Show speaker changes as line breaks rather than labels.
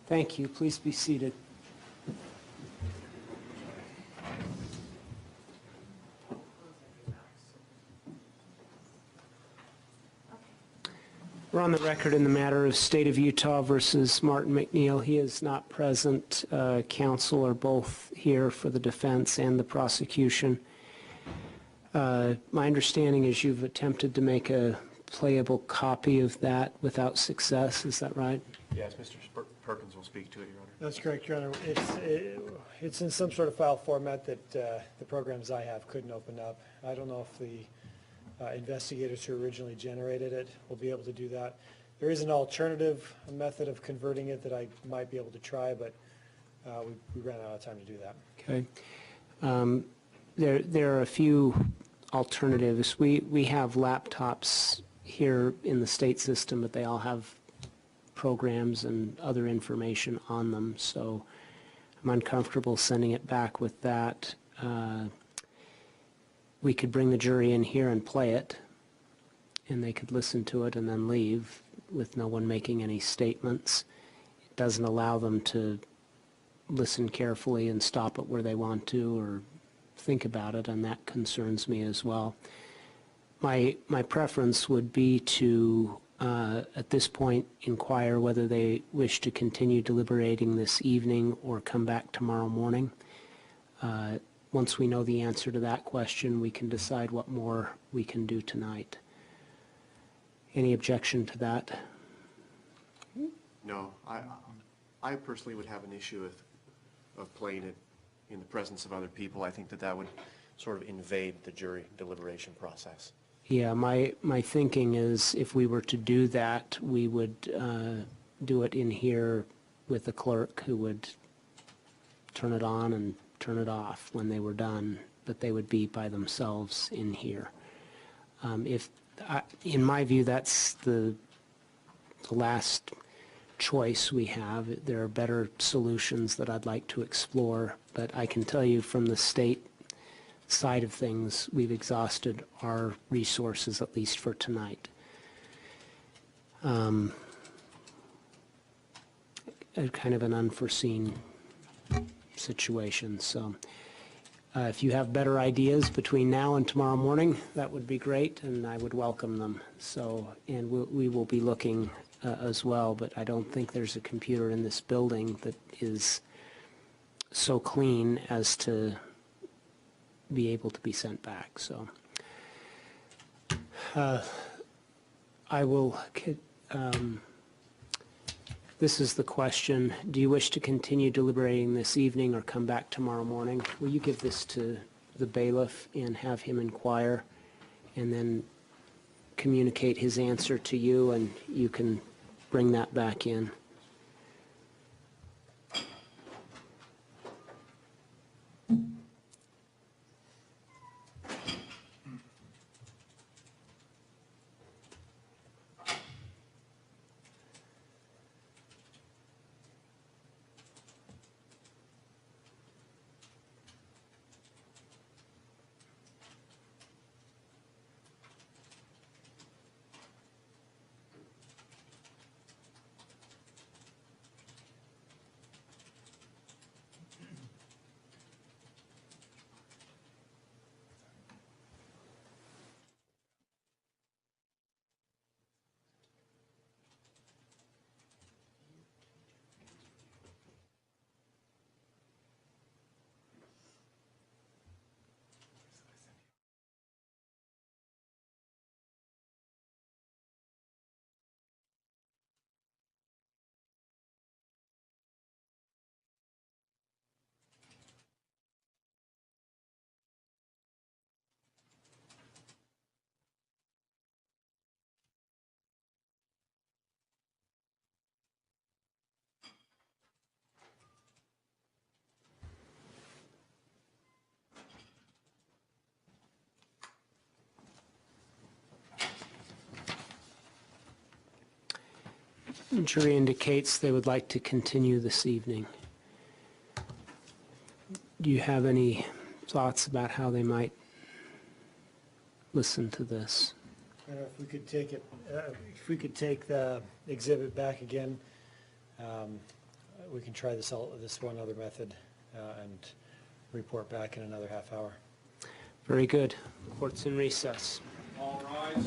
Thank you. Please be seated. We're on the record in the matter of State of Utah versus Martin MacNeill. He is not present. Counsel are both here for the defense and the prosecution. My understanding is you've attempted to make a playable copy of that without success. Is that right?
Yes, Mr. Perkins will speak to it, Your Honor.
That's correct, Your Honor. It's in some sort of file format that the programs I have couldn't open up. I don't know if the investigators who originally generated it will be able to do that. There is an alternative method of converting it that I might be able to try, but we ran out of time to do that.
Okay. There are a few alternatives. We have laptops here in the state system, but they all have programs and other information on them, so I'm uncomfortable sending it back with that. We could bring the jury in here and play it, and they could listen to it and then leave with no one making any statements. It doesn't allow them to listen carefully and stop it where they want to or think about it, and that concerns me as well. My preference would be to, at this point, inquire whether they wish to continue deliberating this evening or come back tomorrow morning. Once we know the answer to that question, we can decide what more we can do tonight. Any objection to that?
No, I personally would have an issue of playing it in the presence of other people. I think that would sort of invade the jury deliberation process.
Yeah, my thinking is if we were to do that, we would do it in here with the clerk who would turn it on and turn it off when they were done, but they would be by themselves in here. In my view, that's the last choice we have. There are better solutions that I'd like to explore, but I can tell you from the state side of things, we've exhausted our resources, at least for tonight. Kind of an unforeseen situation. So if you have better ideas between now and tomorrow morning, that would be great, and I would welcome them. So, and we will be looking as well, but I don't think there's a computer in this building that is so clean as to be able to be sent back. So I will this is the question. Do you wish to continue deliberating this evening or come back tomorrow morning? Will you give this to the bailiff and have him inquire and then communicate his answer to you, and you can bring that back in? The jury indicates they would like to continue this evening. Do you have any thoughts about how they might listen to this?
If we could take it, if we could take the exhibit back again, we can try this one other method and report back in another half hour.
Very good. Court's in recess.
All rise.